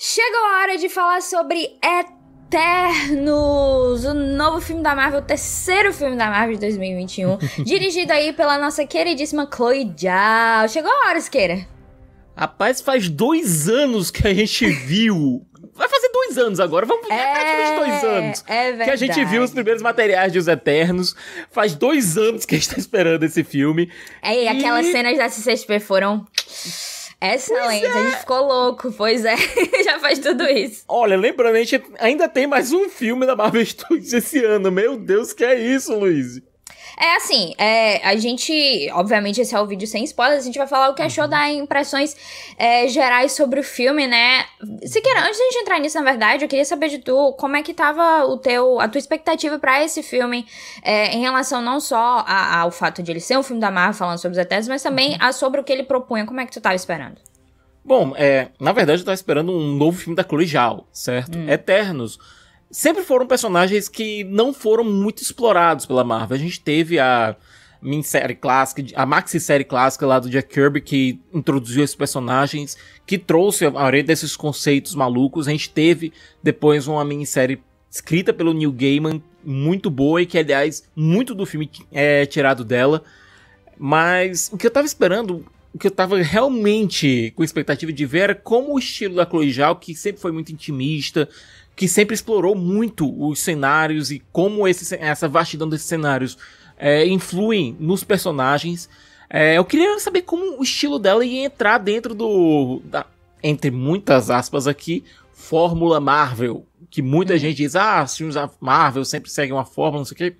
Chegou a hora de falar sobre Eternos, o novo filme da Marvel, o terceiro filme da Marvel de 2021, dirigido aí pela nossa queridíssima Chloe Zhao. Chegou a hora, Isqueira. Rapaz, faz 2 anos que a gente viu. Vai fazer 2 anos agora, vamos praticamente 2 anos. É verdade. Que a gente viu os primeiros materiais de Os Eternos. Faz 2 anos que a gente tá esperando esse filme. E aquelas cenas da CCXP foram excelentes, a gente ficou louco, pois é, já faz tudo isso. Olha, lembrando, a gente ainda tem mais um filme da Marvel Studios esse ano. Meu Deus, que é isso, Luiz? É assim, a gente, obviamente esse é o vídeo sem spoilers, a gente vai falar o que achou, dar impressões gerais sobre o filme, né? Siqueira, antes de a gente entrar nisso, na verdade, eu queria saber de tu, como é que tava a tua expectativa pra esse filme, em relação não só ao fato de ele ser um filme da Marvel falando sobre os Eternos, mas também sobre o que ele propunha, como é que tu tava esperando? Bom, na verdade eu tava esperando um novo filme da Chloe Zhao, certo? Eternos sempre foram personagens que não foram muito explorados pela Marvel. A gente teve a minissérie clássica, a maxi-série clássica lá do Jack Kirby, que introduziu esses personagens, que trouxe a maioria desses conceitos malucos. A gente teve depois uma minissérie escrita pelo Neil Gaiman, muito boa, e que, aliás, muito do filme é tirado dela. Mas o que eu tava esperando, o que eu tava realmente com expectativa de ver, era como o estilo da Chloe Zhao, que sempre foi muito intimista, que sempre explorou muito os cenários e como essa vastidão desses cenários influem nos personagens. Eu queria saber como o estilo dela ia entrar dentro entre muitas aspas aqui, fórmula Marvel. Que muita gente diz, os filmes da Marvel sempre seguem uma fórmula, não sei o quê.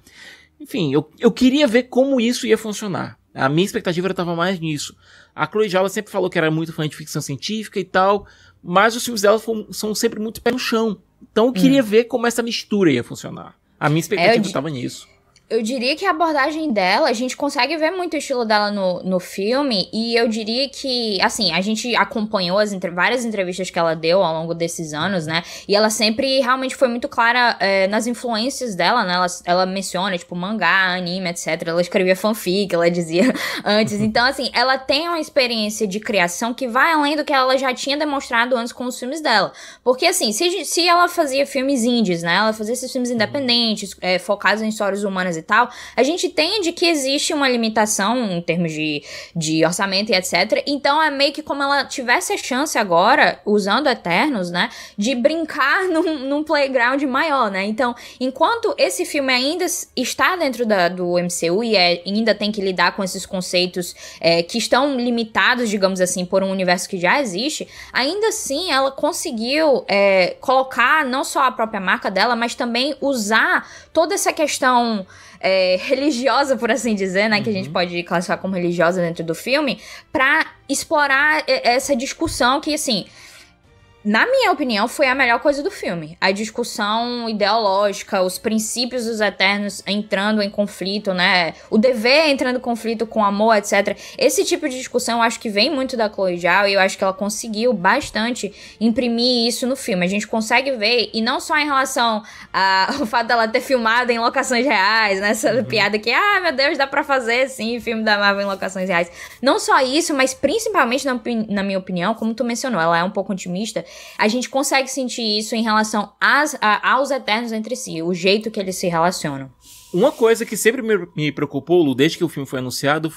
Enfim, eu queria ver como isso ia funcionar. A minha expectativa estava mais nisso. A Chloe Zhao sempre falou que era muito fã de ficção científica e tal, mas os filmes dela são sempre muito pé no chão. Então eu queria ver como essa mistura ia funcionar. A minha expectativa estava nisso. Eu diria que a abordagem dela, a gente consegue ver muito o estilo dela no filme, e eu diria que, assim, a gente acompanhou várias entrevistas que ela deu ao longo desses anos, né, e ela sempre realmente foi muito clara nas influências dela, né, ela menciona, tipo, mangá, anime, etc, ela escrevia fanfic, ela dizia antes, então, assim, ela tem uma experiência de criação que vai além do que ela já tinha demonstrado antes com os filmes dela, porque, assim, se ela fazia filmes indies, né, ela fazia esses filmes independentes, focados em histórias humanas e tal, a gente entende que existe uma limitação em termos de orçamento e etc. Então é meio que como ela tivesse a chance agora, usando Eternos, né, de brincar num playground maior, né? Então, enquanto esse filme ainda está dentro do MCU e ainda tem que lidar com esses conceitos que estão limitados, digamos assim, por um universo que já existe, ainda assim ela conseguiu colocar não só a própria marca dela, mas também usar toda essa questão religiosa, por assim dizer, né, que a gente pode classificar como religiosa dentro do filme, pra explorar essa discussão que, assim, na minha opinião, foi a melhor coisa do filme. A discussão ideológica, os princípios dos Eternos entrando em conflito, né? O dever entrando em conflito com o amor, etc. Esse tipo de discussão eu acho que vem muito da Chloe Zhao e eu acho que ela conseguiu bastante imprimir isso no filme. A gente consegue ver, e não só em relação ao fato dela ter filmado em locações reais, né? Essa piada que, meu Deus, dá pra fazer, sim, filme da Marvel em locações reais. Não só isso, mas principalmente, na minha opinião, como tu mencionou, ela é um pouco otimista. A gente consegue sentir isso em relação aos Eternos entre si, o jeito que eles se relacionam. Uma coisa que sempre me preocupou, Lu, desde que o filme foi anunciado,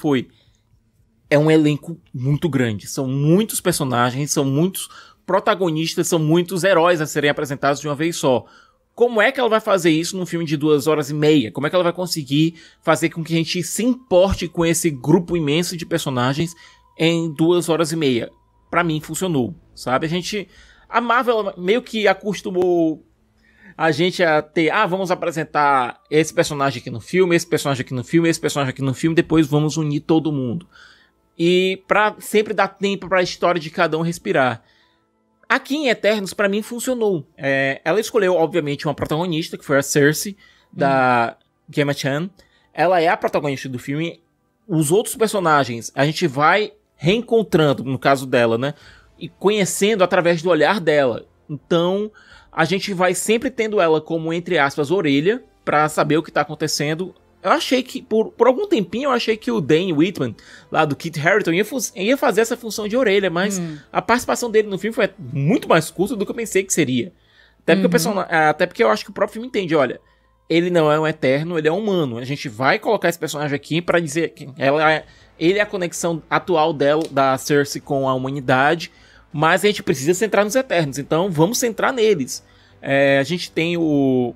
é um elenco muito grande. São muitos personagens, são muitos protagonistas, são muitos heróis a serem apresentados de uma vez só. Como é que ela vai fazer isso num filme de 2h30? Como é que ela vai conseguir fazer com que a gente se importe com esse grupo imenso de personagens em 2h30? Pra mim, funcionou, sabe? A Marvel meio que acostumou a gente a ter, vamos apresentar esse personagem aqui no filme, esse personagem aqui no filme, esse personagem aqui no filme, depois vamos unir todo mundo. E pra sempre dar tempo pra história de cada um respirar. Aqui em Eternos, pra mim, funcionou. Ela escolheu, obviamente, uma protagonista, que foi a Cersei, da Gemma Chan. Ela é a protagonista do filme. Os outros personagens, a gente vai reencontrando, no caso dela, né? E conhecendo através do olhar dela. Então, a gente vai sempre tendo ela como, entre aspas, orelha, pra saber o que tá acontecendo eu achei que, por algum tempinho, eu achei que o Dane Whitman, lá do Kit Harington, ia fazer essa função de orelha, mas a participação dele no filme foi muito mais curta do que eu pensei que seria. Até porque eu acho que o próprio filme entende, olha, ele não é um eterno, ele é um humano. A gente vai colocar esse personagem aqui pra dizer que ele é a conexão atual da Cersei com a humanidade, mas a gente precisa centrar nos eternos, então vamos centrar neles. A gente tem o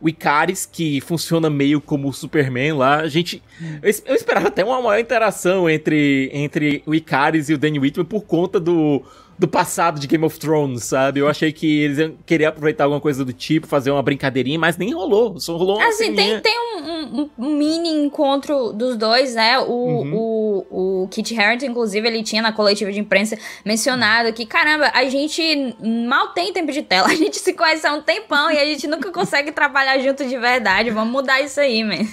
Ikaris, que funciona meio como o Superman lá. Eu esperava até uma maior interação entre o Ikaris e o Dane Whitman por conta do passado de Game of Thrones, sabe? Eu achei que eles iam querer aproveitar alguma coisa do tipo, fazer uma brincadeirinha, mas nem rolou. Só rolou uma assim, tem um mini encontro dos dois, né? O Kit Harington, inclusive, ele tinha na coletiva de imprensa mencionado que, caramba, a gente mal tem tempo de tela. A gente se conhece há um tempão e a gente nunca consegue trabalhar junto de verdade. Vamos mudar isso aí, man.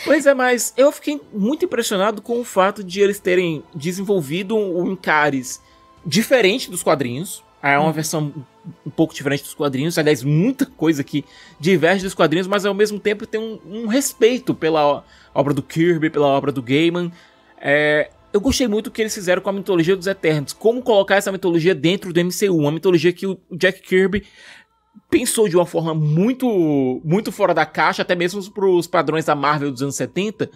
Pois é, mas eu fiquei muito impressionado com o fato de eles terem desenvolvido um Ikaris diferente dos quadrinhos. É uma versão um pouco diferente dos quadrinhos. Aliás, muita coisa que diverge dos quadrinhos, mas ao mesmo tempo tem um respeito pela obra do Kirby, pela obra do Gaiman. Eu gostei muito do que eles fizeram com a mitologia dos Eternos. Como colocar essa mitologia dentro do MCU. Uma mitologia que o Jack Kirby pensou de uma forma muito, muito fora da caixa, até mesmo para os padrões da Marvel dos anos 70.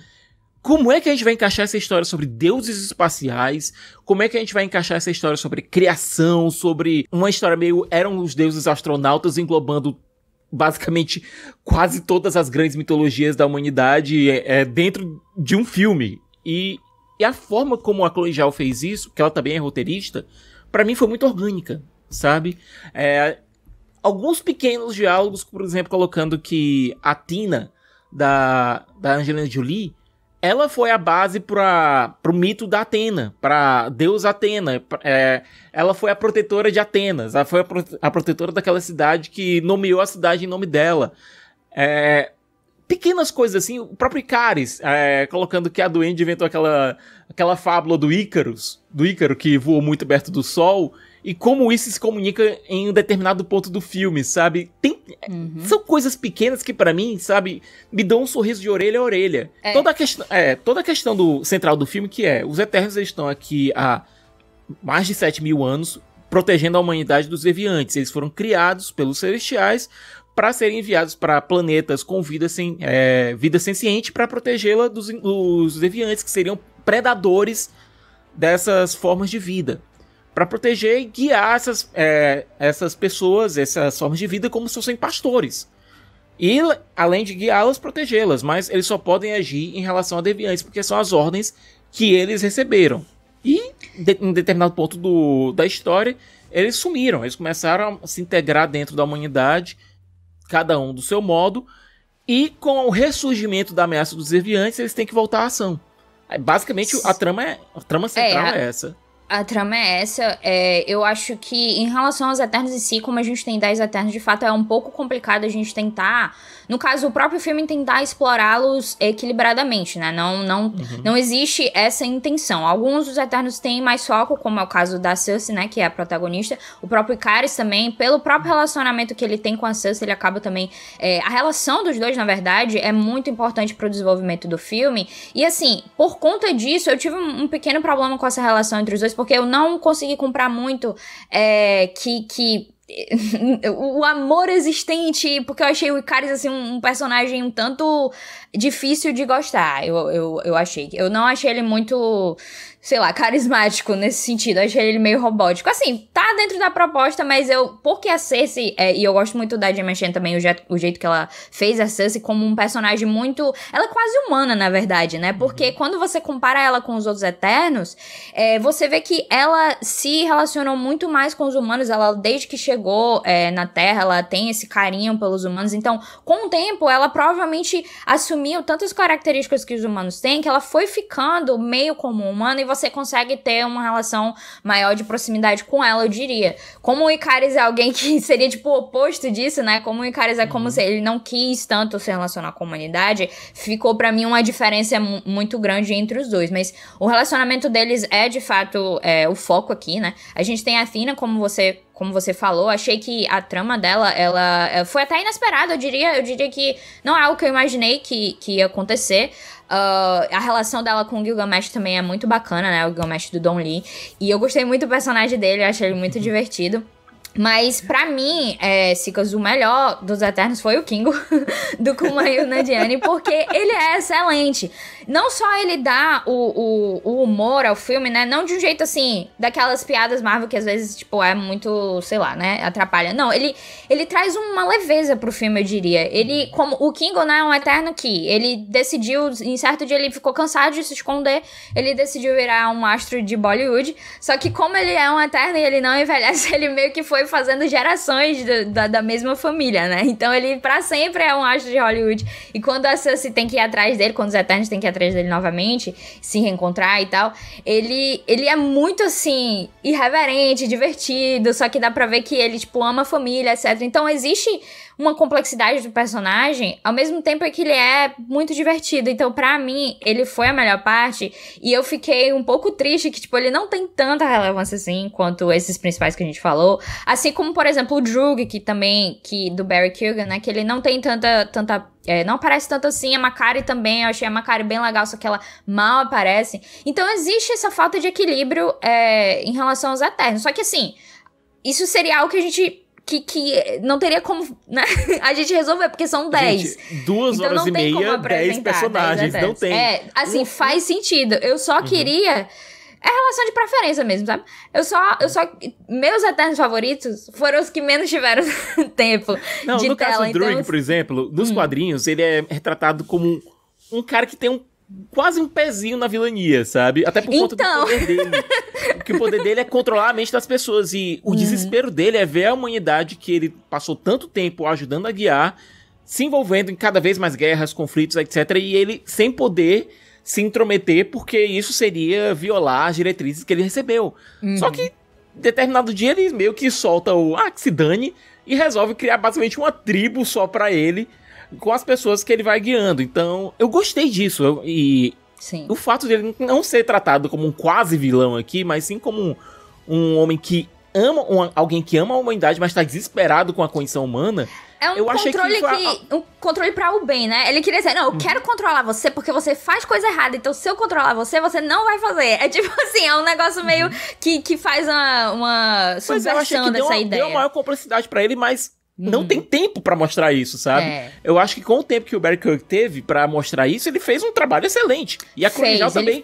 Como é que a gente vai encaixar essa história sobre deuses espaciais? Como é que a gente vai encaixar essa história sobre criação, sobre uma história meio... Eram os deuses astronautas englobando basicamente quase todas as grandes mitologias da humanidade dentro de um filme. E a forma como a Chloe Zhao fez isso, que ela também é roteirista, pra mim foi muito orgânica, sabe? Alguns pequenos diálogos, por exemplo, colocando que a Tina, da Angelina Jolie, ela foi a base pro mito da Atena, pra deus Atena. Ela foi a protetora de Atenas, ela foi a protetora daquela cidade que nomeou a cidade em nome dela. Pequenas coisas assim, o próprio Ikaris, colocando que a Duende inventou aquela fábula do Ícaro que voou muito perto do Sol, e como isso se comunica em um determinado ponto do filme, sabe? São coisas pequenas que pra mim, sabe, me dão um sorriso de orelha a orelha. Toda a questão central do filme que os Eternos eles estão aqui há mais de 7.000 anos protegendo a humanidade dos deviantes. Eles foram criados pelos Celestiais para serem enviados para planetas com vida senciente para protegê-la dos deviantes, que seriam predadores dessas formas de vida. Para proteger e guiar essas pessoas, essas formas de vida, como se fossem pastores. E, além de guiá-las, protegê-las. Mas eles só podem agir em relação a deviantes, porque são as ordens que eles receberam. E, em determinado ponto da história, eles sumiram. Eles começaram a se integrar dentro da humanidade, cada um do seu modo. E, com o ressurgimento da ameaça dos deviantes, eles têm que voltar à ação. Basicamente, a trama central é essa. A trama é essa. Eu acho que em relação aos Eternos em si, como a gente tem 10 Eternos, de fato é um pouco complicado a gente tentar, no caso o próprio filme, tentar explorá-los equilibradamente, né? Não existe essa intenção. Alguns dos Eternos têm mais foco, como é o caso da Cersei, né, que é a protagonista. O próprio Ikaris também, pelo próprio relacionamento que ele tem com a Cersei, ele acaba também... a relação dos dois, na verdade, é muito importante pro desenvolvimento do filme. E assim, por conta disso, eu tive um pequeno problema com essa relação entre os dois, porque eu não consegui comprar muito que o amor existente, porque eu achei o Ikaris assim, um personagem um tanto difícil de gostar. Eu achei. Eu não achei ele muito, sei lá, carismático nesse sentido. Eu achei ele meio robótico. Assim, tá dentro da proposta, mas porque a Cersei, e eu gosto muito da Gemma Chan também, o jeito que ela fez a Cersei como um personagem muito... Ela é quase humana, na verdade, né? Porque quando você compara ela com os outros Eternos, você vê que ela se relacionou muito mais com os humanos. Ela, desde que chegou na Terra, ela tem esse carinho pelos humanos. Então, com o tempo, ela provavelmente assumiu tantas características que os humanos têm, que ela foi ficando meio como humana, e você consegue ter uma relação maior de proximidade com ela, eu diria. Como o Ikaris é alguém que seria, tipo, o oposto disso, né? Como o Ikaris é como se ele não quis tanto se relacionar com a humanidade, ficou pra mim uma diferença muito grande entre os dois. Mas o relacionamento deles é, de fato, o foco aqui, né? A gente tem a Athena, como você como você falou, achei que a trama dela, ela foi até inesperada, eu diria que não é algo que eu imaginei que ia acontecer. A relação dela com o Gilgamesh também é muito bacana, né? O Gilgamesh do Don Lee. E eu gostei muito do personagem dele, eu achei ele muito divertido. Mas, pra mim, Sikas, o melhor dos Eternos foi o Kingo, do Kumail Nanjiani, porque ele é excelente. Não só ele dá o humor ao filme, né? Não de um jeito, assim, daquelas piadas Marvel que às vezes, tipo, é muito, sei lá, né? Atrapalha. Não, ele traz uma leveza pro filme, eu diria. Ele, como o Kingo, né, é um Eterno que ele decidiu, em certo dia ele ficou cansado de se esconder, ele decidiu virar um astro de Bollywood. Só que como ele é um Eterno e ele não envelhece, ele meio que foi fazendo gerações da mesma família, né? Então ele pra sempre é um astro de Hollywood. E quando a Cersei tem que ir atrás dele, quando os Eternos têm que ir atrás dele novamente, se reencontrar e tal, ele é muito, assim, irreverente, divertido, só que dá pra ver que ele, tipo, ama a família, etc. Então existe uma complexidade do personagem, ao mesmo tempo que ele é muito divertido. Então, pra mim, ele foi a melhor parte, e eu fiquei um pouco triste que, tipo, ele não tem tanta relevância, assim, quanto esses principais que a gente falou. Assim como, por exemplo, o Droog, que do Barry Keoghan, né, que ele não tem tanta não aparece tanto assim. A Makkari também, eu achei a Makkari bem legal, só que ela mal aparece. Então, existe essa falta de equilíbrio em relação aos Eternos. Só que, assim, isso seria algo que a gente... Que não teria como, né, a gente resolver, porque são 10. Gente, 2 horas então, e meia, 10 personagens, não tem. Assim, faz sentido. Eu só queria... É relação de preferência mesmo, sabe? Eu só... Meus Eternos favoritos foram os que menos tiveram tempo não, de no tela. caso do Druig, por exemplo, nos quadrinhos, ele é retratado como um cara que tem quase um pezinho na vilania, sabe? Até por conta do poder dele. Porque o poder dele é controlar a mente das pessoas. E o desespero dele é ver a humanidade que ele passou tanto tempo ajudando a guiar, se envolvendo em cada vez mais guerras, conflitos, etc. E ele sem poder se intrometer, porque isso seria violar as diretrizes que ele recebeu. Só que, determinado dia, ele meio que solta o que se dane e resolve criar basicamente uma tribo só pra ele, com as pessoas que ele vai guiando. Então, eu gostei disso. Sim. O fato de ele não ser tratado como um quase vilão aqui, mas sim como um homem que ama, alguém que ama a humanidade, mas tá desesperado com a condição humana. É um controle um controle pra o bem, né? Ele queria dizer, não, eu quero controlar você porque você faz coisa errada, então se eu controlar você, você não vai fazer. É tipo assim, é um negócio meio que faz uma subversão dessa ideia. Deu uma maior complexidade pra ele, mas não tem tempo pra mostrar isso, sabe? Eu acho que com o tempo que o Barry Keoghan teve pra mostrar isso, ele fez um trabalho excelente. E a Chloe também,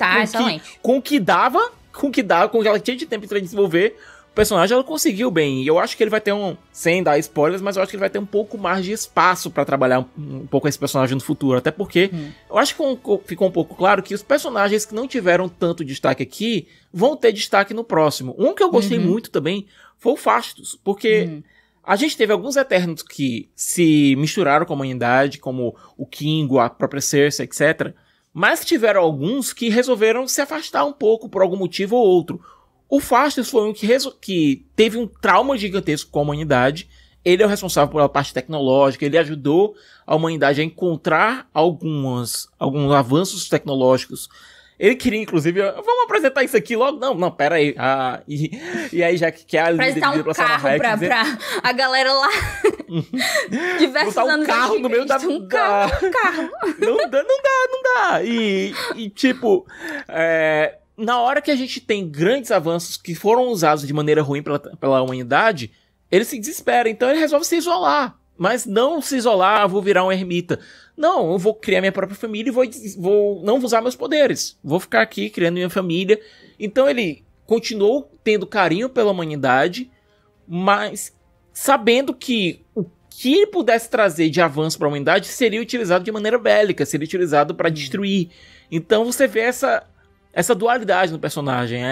com o que ela tinha de tempo pra desenvolver o personagem, ela conseguiu bem. E eu acho que ele vai ter sem dar spoilers, mas eu acho que ele vai ter um pouco mais de espaço pra trabalhar um pouco esse personagem no futuro. Até porque eu acho que ficou um pouco claro que os personagens que não tiveram tanto destaque aqui vão ter destaque no próximo. Um que eu gostei muito também foi o Phastos, porque a gente teve alguns Eternos que se misturaram com a humanidade, como o Kingo, a própria Cersei, etc. Mas tiveram alguns que resolveram se afastar um pouco por algum motivo ou outro. O Phastos foi um que teve um trauma gigantesco com a humanidade. Ele é o responsável pela parte tecnológica, ele ajudou a humanidade a encontrar alguns avanços tecnológicos. Ele queria, inclusive, vamos apresentar isso aqui logo? Não, pera aí. E aí, já que é a líder pra Salma Hayek... Pra a galera lá... diversos botar anos carro no meio um carro. Não dá. E tipo... na hora que a gente tem grandes avanços que foram usados de maneira ruim pela humanidade, ele se desespera. Então ele resolve se isolar. Mas não se isolar, vou virar um ermita. Não, eu vou criar minha própria família e vou não usar meus poderes. Vou ficar aqui criando minha família. Então ele continuou tendo carinho pela humanidade, mas sabendo que o que ele pudesse trazer de avanço para a humanidade seria utilizado de maneira bélica, seria utilizado para destruir. Então você vê essa dualidade no personagem.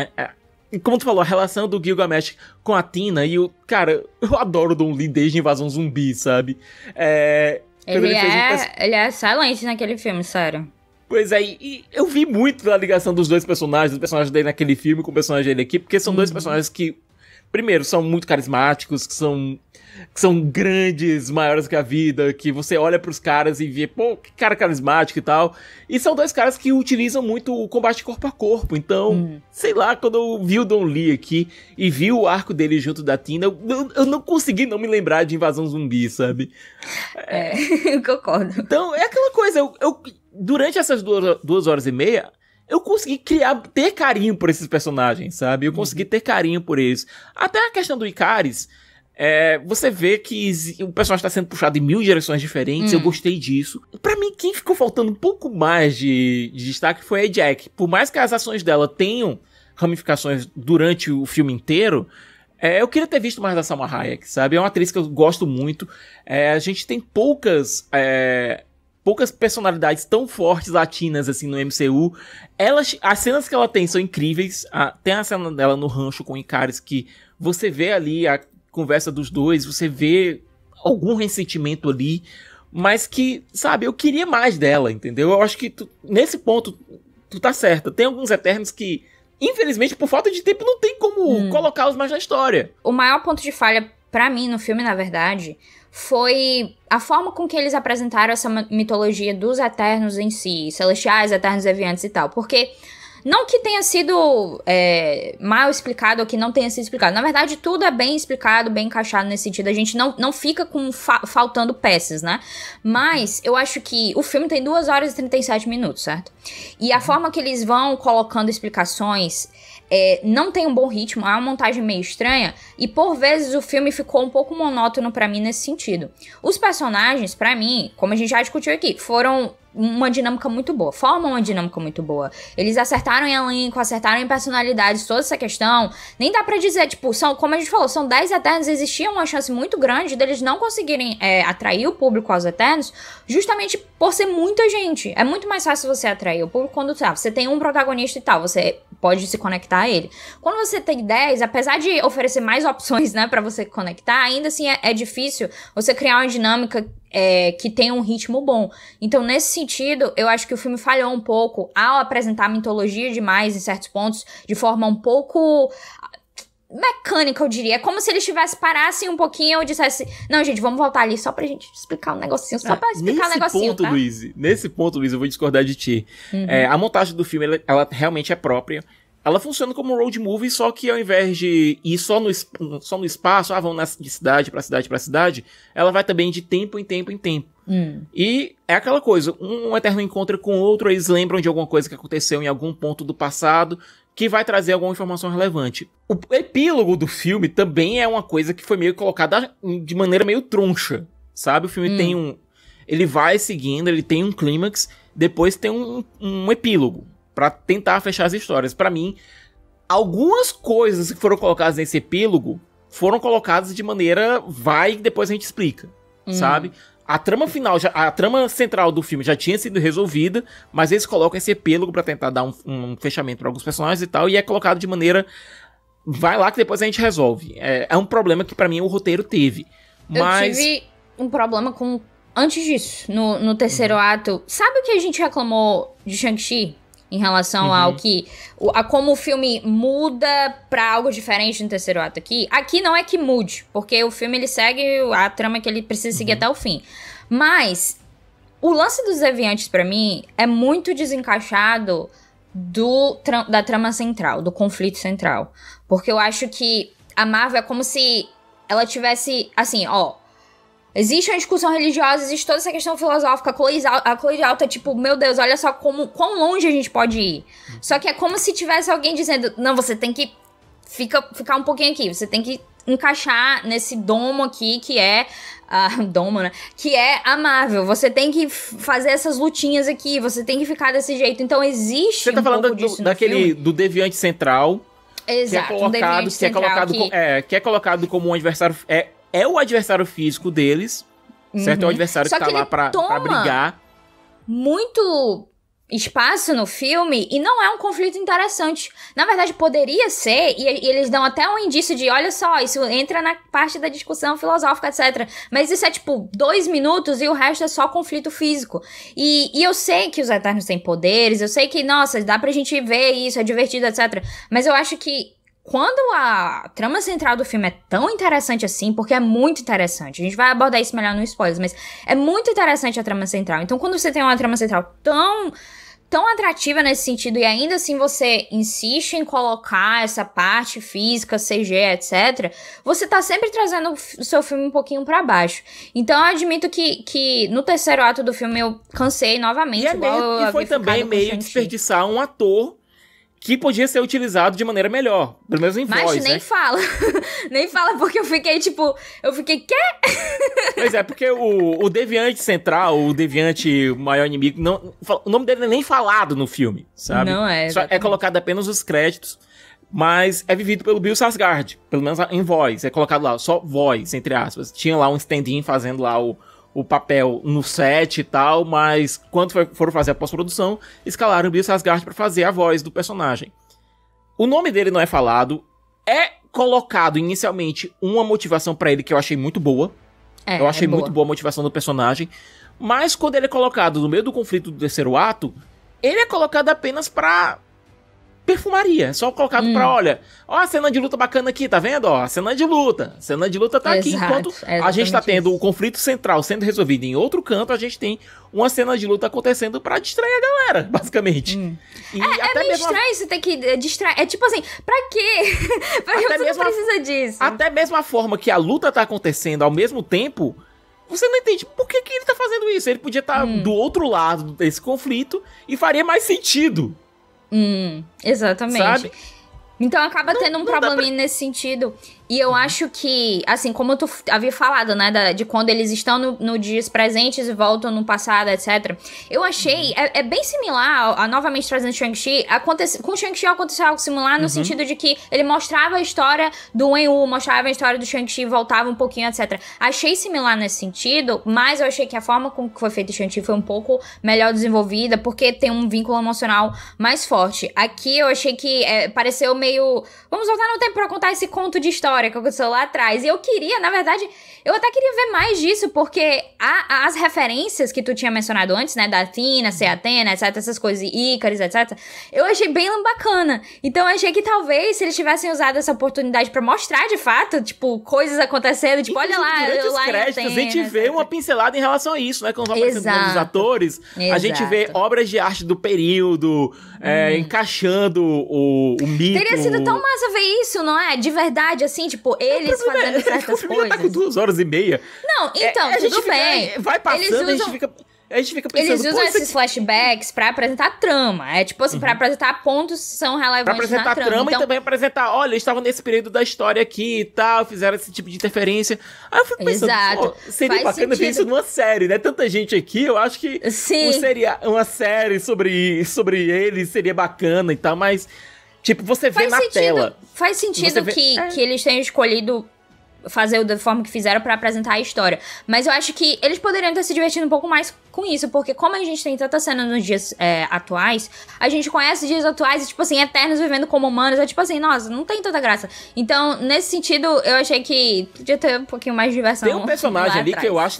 Como tu falou, a relação do Gilgamesh com a Tina e cara, eu adoro o Don Lee desde Invasão Zumbi, sabe? Ele é excelente naquele filme, sério. Pois é, e eu vi muito da ligação dos dois personagens, do personagem dele naquele filme com o personagem dele aqui, porque são dois personagens que primeiro, são muito carismáticos, que são grandes, maiores que a vida, que você olha pros caras e vê, pô, que cara carismático e tal. E são dois caras que utilizam muito o combate corpo a corpo. Então, sei lá, quando eu vi o Don Lee aqui e vi o arco dele junto da Tina, eu não consegui não me lembrar de Invasão Zumbi, sabe? Eu concordo. Então, é aquela coisa, durante essas 2 horas e meia, eu consegui ter carinho por esses personagens, sabe? Eu consegui ter carinho por eles. Até a questão do Ikaris, você vê que o personagem está sendo puxado em 1000 direções diferentes, eu gostei disso. Pra mim, quem ficou faltando um pouco mais de destaque foi a Jack. Por mais que as ações dela tenham ramificações durante o filme inteiro, eu queria ter visto mais da Salma Hayek, sabe? É uma atriz que eu gosto muito. A gente tem poucas personalidades tão fortes latinas assim no MCU. As cenas que ela tem são incríveis. Tem a cena dela no rancho com o Ikaris, que você vê ali a conversa dos dois, você vê algum ressentimento ali, mas que, sabe, eu queria mais dela, entendeu? Eu acho que nesse ponto tu tá certa. Tem alguns Eternos que, infelizmente, por falta de tempo, não tem como colocá-los mais na história. O maior ponto de falha pra mim no filme, na verdade, foi a forma com que eles apresentaram essa mitologia dos Eternos em si, Celestiais, Eternos Deviantes e tal, porque não que tenha sido mal explicado ou que não tenha sido explicado, na verdade tudo é bem explicado, bem encaixado nesse sentido, a gente não fica faltando peças, né, mas eu acho que o filme tem 2 horas e 37 minutos, certo? E a forma que eles vão colocando explicações não tem um bom ritmo, é uma montagem meio estranha, e por vezes o filme ficou um pouco monótono pra mim nesse sentido. Os personagens, pra mim, como a gente já discutiu aqui, foram uma dinâmica muito boa, formam uma dinâmica muito boa. Eles acertaram em elenco, acertaram em personalidades, toda essa questão, nem dá pra dizer, tipo, como a gente falou, são 10 Eternos, existia uma chance muito grande deles não conseguirem atrair o público aos Eternos, justamente por ser muita gente. É muito mais fácil você atrair o público quando você tem um protagonista e tal, você pode se conectar a ele. Quando você tem 10, apesar de oferecer mais opções, né, pra você conectar, ainda assim é difícil você criar uma dinâmica que tenha um ritmo bom. Então, nesse sentido, eu acho que o filme falhou um pouco ao apresentar a mitologia demais em certos pontos, de forma um pouco mecânica, eu diria. É como se eles parassem um pouquinho e dissessem, não, gente, vamos voltar ali só pra gente explicar um negocinho, só pra explicar um negocinho, tá? Nesse ponto, Luiz, eu vou discordar de ti. A montagem do filme, ela realmente é própria. Ela funciona como um road movie, só que ao invés de ir só no espaço, vamos de cidade pra cidade pra cidade, ela vai também de tempo em tempo em tempo. E é aquela coisa, um eterno encontra com outro, eles lembram de alguma coisa que aconteceu em algum ponto do passado, que vai trazer alguma informação relevante. O epílogo do filme também é uma coisa que foi meio colocada de maneira meio troncha, sabe? O filme tem ele vai seguindo, ele tem um clímax, depois tem um epílogo, pra tentar fechar as histórias. Pra mim, algumas coisas que foram colocadas nesse epílogo foram colocadas de maneira depois a gente explica, sabe? A trama final, a trama central do filme já tinha sido resolvida, mas eles colocam esse epílogo pra tentar dar um fechamento pra alguns personagens e tal, e é colocado de maneira, vai lá que depois a gente resolve. É um problema que pra mim o roteiro teve. Mas... Eu tive um problema com... Antes disso, no terceiro ato, sabe o que a gente reclamou de Shang-Chi? Em relação ao a como o filme muda pra algo diferente no terceiro ato aqui. Aqui não é que mude, porque o filme ele segue a trama que ele precisa seguir até o fim. Mas o lance dos Deviantes pra mim é muito desencaixado da trama central, do conflito central. Porque eu acho que a Marvel é como se ela tivesse, assim, existe uma discussão religiosa, existe toda essa questão filosófica, a colegial tá tipo, meu Deus, olha só quão longe a gente pode ir. Só que é como se tivesse alguém dizendo, não, você tem que ficar um pouquinho aqui, você tem que encaixar nesse domo aqui, que é domo, né? Que é a Marvel. Você tem que fazer essas lutinhas aqui, você tem que ficar desse jeito. Então existe você tá falando do Deviante Central. Exato, que é colocado como um adversário... É o adversário físico deles, certo? É o adversário que tá lá pra brigar. Muito espaço no filme e não é um conflito interessante. Na verdade, poderia ser, e eles dão até um indício de, olha só, isso entra na parte da discussão filosófica, etc. Mas isso é tipo 2 minutos e o resto é só conflito físico. E eu sei que os Eternos têm poderes, eu sei que, nossa, dá pra gente ver isso, é divertido, etc. Mas eu acho que quando a trama central do filme é tão interessante assim, porque é muito interessante, a gente vai abordar isso melhor no spoilers, mas é muito interessante a trama central. Então, quando você tem uma trama central tão atrativa nesse sentido, e ainda assim você insiste em colocar essa parte física, CG, etc., você tá sempre trazendo o seu filme um pouquinho pra baixo. Então eu admito que no terceiro ato do filme eu cansei novamente. E foi também meio desperdiçar um ator que podia ser utilizado de maneira melhor, pelo menos em voz, mas nem fala. Nem fala, porque eu fiquei, quê? Pois é, porque o Deviante Central, o Deviante Maior Inimigo, não, o nome dele não é nem falado no filme, sabe? Não é, só é colocado apenas os créditos, mas é vivido pelo Bill Skarsgård, pelo menos em voz, é colocado lá, só voz, entre aspas. Tinha lá um stand-in fazendo lá o papel no set e tal, mas quando foram fazer a pós-produção, escalaram o Bill Skarsgård pra fazer a voz do personagem. O nome dele não é falado, é colocado inicialmente uma motivação pra ele que eu achei muito boa. Eu achei muito boa a motivação do personagem, mas quando ele é colocado no meio do conflito do terceiro ato, ele é colocado apenas pra perfumaria, só colocado pra, olha, ó a cena de luta bacana aqui, tá vendo? Ó, a cena de luta tá aqui, enquanto a gente tá tendo o conflito central sendo resolvido em outro canto, a gente tem uma cena de luta acontecendo pra distrair a galera, basicamente. E até meio estranho você ter que distrair, é tipo assim, pra quê? Pra que você não precisa disso? Até mesmo a forma que a luta tá acontecendo ao mesmo tempo, você não entende por que ele tá fazendo isso. Ele podia estar do outro lado desse conflito e faria mais sentido. Exatamente. Sabe? Então acaba tendo um probleminha nesse sentido. E eu acho que, assim, como tu havia falado, né, de quando eles estão no dias presentes e voltam no passado, etc. Eu achei, é bem similar, novamente trazendo Shang-Chi, com Shang-Chi aconteceu algo similar no sentido de que ele mostrava a história do Wen-Wu, mostrava a história do Shang-Chi, voltava um pouquinho, etc. Achei similar nesse sentido, mas eu achei que a forma como foi feito o Shang-Chi foi um pouco melhor desenvolvida, porque tem um vínculo emocional mais forte. Aqui eu achei que pareceu meio, vamos voltar no tempo pra contar esse conto de história que aconteceu lá atrás. E eu queria, na verdade, eu até queria ver mais disso, porque as referências que tu tinha mencionado antes, né, da Athena, ser Atena, etc, essas coisas, Ícaris, etc, eu achei bem bacana. Então eu achei que talvez, se eles tivessem usado essa oportunidade pra mostrar, de fato, tipo, coisas acontecendo, tipo, olha lá, durante os créditos, Atena, a gente vê uma pincelada em relação a isso, né, quando vai aparecendo novos atores, a gente vê obras de arte do período, encaixando o mito. Teria sido tão massa ver isso, não é? De verdade, assim, tipo, eles fazendo certas coisas. Tá com 2h30. Não, então, tudo bem. Vai passando, a gente fica pensando... Eles usam esses flashbacks pra apresentar a trama. É tipo assim, pra apresentar pontos que são relevantes pra apresentar na trama. Então... e também apresentar, olha, eles estavam nesse período da história aqui e tal, fizeram esse tipo de interferência. Aí eu fico pensando, seria bacana ver isso numa série, né? Tanta gente aqui, eu acho que seria uma série sobre eles, seria bacana e tal, mas... Tipo, você vê na tela. Faz sentido que eles tenham escolhido fazer da forma que fizeram pra apresentar a história. Mas eu acho que eles poderiam ter se divertido um pouco mais com isso, porque como a gente tem tanta cena nos dias atuais, a gente conhece dias atuais e, tipo assim, eternos vivendo como humanos, é tipo assim, nossa, não tem tanta graça. Então, nesse sentido, eu achei que podia ter um pouquinho mais de diversão. Tem um personagem ali que eu acho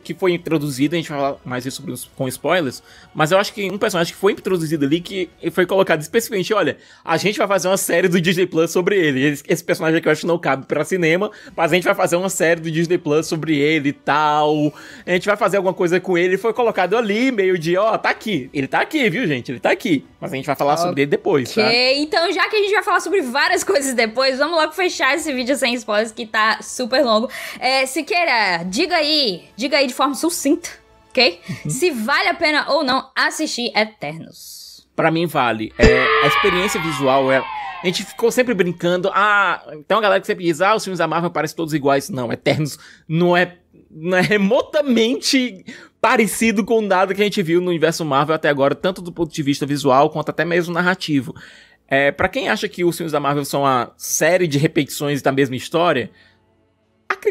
que foi introduzido, a gente vai falar mais isso com spoilers, mas eu acho que um personagem que foi introduzido ali, que foi colocado especificamente, olha, a gente vai fazer uma série do Disney Plus sobre ele. Esse personagem aqui eu acho que não cabe pra cinema, mas a gente vai fazer uma série do Disney Plus sobre ele e tal. A gente vai fazer alguma coisa com ele. Foi colocado ali, meio de, tá aqui. Ele tá aqui, viu, gente? Ele tá aqui. Mas a gente vai falar sobre ele depois, tá? Então, já que a gente vai falar sobre várias coisas depois, vamos logo fechar esse vídeo sem spoilers, que tá super longo. Siqueira, diga aí de forma sucinta, ok? Se vale a pena ou não assistir Eternos. Pra mim, vale. A experiência visual é... A gente ficou sempre brincando. Tem uma galera que sempre diz, os filmes da Marvel parecem todos iguais. Não, Eternos não é remotamente parecido com nada que a gente viu no universo Marvel até agora, tanto do ponto de vista visual quanto até mesmo narrativo. Pra quem acha que os filmes da Marvel são uma série de repetições da mesma história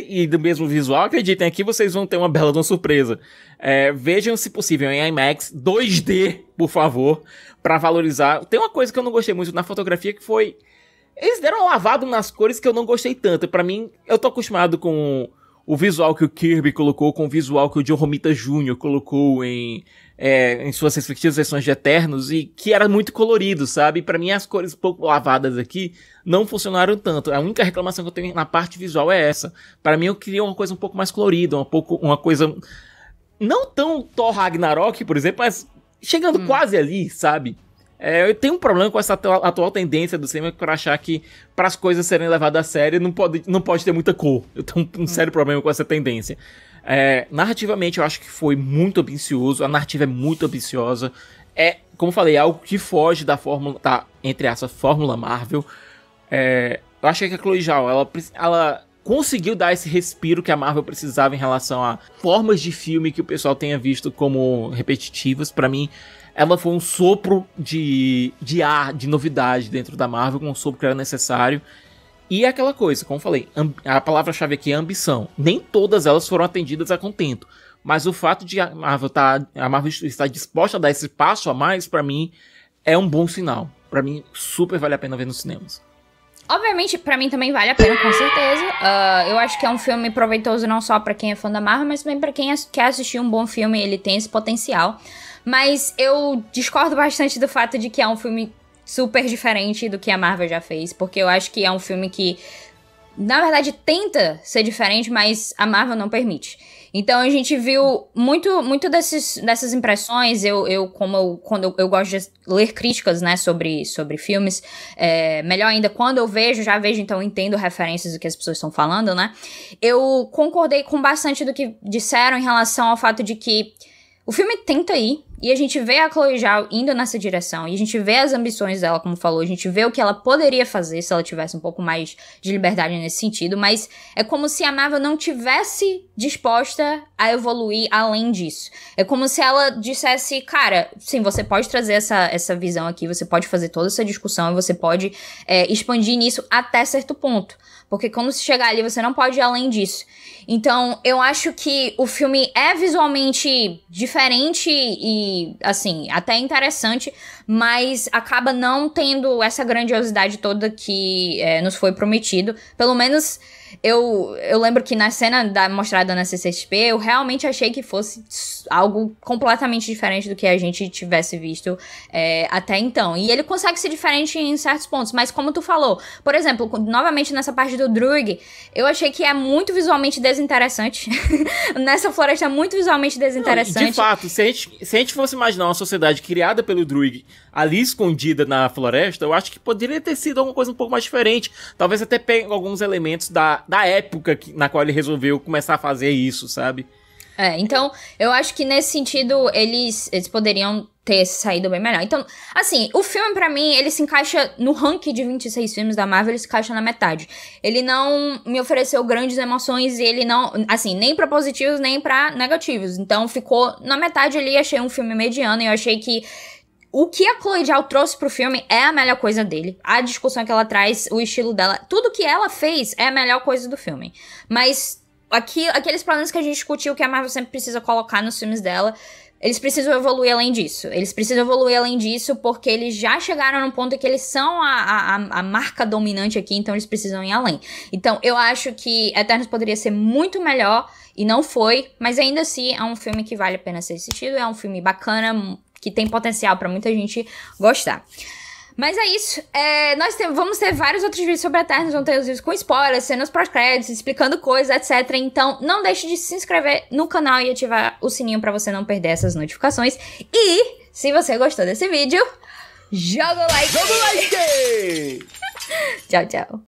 e do mesmo visual, acreditem, aqui vocês vão ter uma bela de uma surpresa. Vejam, se possível, em IMAX 2D, por favor, pra valorizar. Tem uma coisa que eu não gostei muito na fotografia, que foi... Eles deram um lavado nas cores que eu não gostei tanto. Pra mim, eu tô acostumado com o visual que o Kirby colocou com o visual que o John Romita Jr. colocou em suas respectivas versões de Eternos, e que era muito colorido, sabe? Pra mim, as cores pouco lavadas aqui não funcionaram tanto. A única reclamação que eu tenho na parte visual é essa. Pra mim, eu queria uma coisa um pouco mais colorida, uma coisa... Não tão Thor Ragnarok, por exemplo, mas chegando quase ali, sabe? Eu tenho um problema com essa atual tendência do cinema por achar que, para as coisas serem levadas a sério, não pode ter muita cor. Eu tenho um sério problema com essa tendência. Narrativamente, eu acho que foi muito ambicioso. A narrativa é muito ambiciosa. Como eu falei, algo que foge da fórmula, entre essa fórmula Marvel. Eu achei que a Chloe Zhao, ela conseguiu dar esse respiro que a Marvel precisava em relação a formas de filme que o pessoal tenha visto como repetitivas. Pra mim, ela foi um sopro de ar, de novidade dentro da Marvel, um sopro que era necessário. E é aquela coisa, como eu falei, a palavra-chave aqui é ambição. Nem todas elas foram atendidas a contento. Mas o fato de a Marvel estar disposta a dar esse passo a mais, pra mim, é um bom sinal. Pra mim, super vale a pena ver nos cinemas. Obviamente, pra mim também vale a pena, com certeza. Eu acho que é um filme proveitoso não só pra quem é fã da Marvel, mas também pra quem quer assistir um bom filme, ele tem esse potencial. Mas eu discordo bastante do fato de que é um filme super diferente do que a Marvel já fez, porque eu acho que é um filme que, na verdade, tenta ser diferente, mas a Marvel não permite. Então a gente viu muito dessas impressões. Quando eu gosto de ler críticas, né, sobre filmes, melhor ainda, quando eu já vejo, então eu entendo referências do que as pessoas estão falando, né? Eu concordei com bastante do que disseram em relação ao fato de que o filme tenta ir, e a gente vê a Chloe Zhao indo nessa direção, e a gente vê as ambições dela, como falou, a gente vê o que ela poderia fazer se ela tivesse um pouco mais de liberdade nesse sentido, mas é como se a Marvel não tivesse disposta a evoluir além disso. É como se ela dissesse, cara, sim, você pode trazer essa visão aqui, você pode fazer toda essa discussão, e você pode expandir nisso até certo ponto. Porque quando você chegar ali, você não pode ir além disso. Então, eu acho que o filme é visualmente diferente e, assim, até interessante, mas acaba não tendo essa grandiosidade toda que nos foi prometido. Pelo menos, eu lembro que na cena mostrada na CCXP, eu realmente achei que fosse algo completamente diferente do que a gente tivesse visto até então. E ele consegue ser diferente em certos pontos, mas como tu falou, por exemplo, novamente nessa parte do Druig, eu achei que é muito visualmente desinteressante. Nessa floresta é muito visualmente desinteressante. De fato, se a gente fosse imaginar uma sociedade criada pelo Druig ali escondida na floresta, eu acho que poderia ter sido alguma coisa um pouco mais diferente. Talvez até pegue alguns elementos da época na qual ele resolveu começar a fazer isso, sabe? Então, eu acho que nesse sentido, eles poderiam ter saído bem melhor. Então, assim, o filme pra mim, ele se encaixa no ranking de 26 filmes da Marvel, ele se encaixa na metade. Ele não me ofereceu grandes emoções e ele não, assim, nem pra positivos, nem pra negativos. Então, ficou na metade ali, achei um filme mediano e eu achei que o que a Chloe Zhao trouxe pro filme é a melhor coisa dele. A discussão que ela traz, o estilo dela, tudo que ela fez é a melhor coisa do filme. Mas aqueles problemas que a gente discutiu, que a Marvel sempre precisa colocar nos filmes dela, eles precisam evoluir além disso. Eles precisam evoluir além disso porque eles já chegaram num ponto em que eles são a marca dominante aqui, então eles precisam ir além. Então, eu acho que Eternos poderia ser muito melhor e não foi, mas ainda assim é um filme que vale a pena ser assistido, é um filme bacana, que tem potencial pra muita gente gostar. Mas é isso. Nós vamos ter vários outros vídeos sobre Eternos, vão ter os vídeos com spoilers, cenas pós-créditos, explicando coisas, etc. Então, não deixe de se inscrever no canal e ativar o sininho pra você não perder essas notificações. E, se você gostou desse vídeo, joga o like! Joga o like! Tchau, tchau.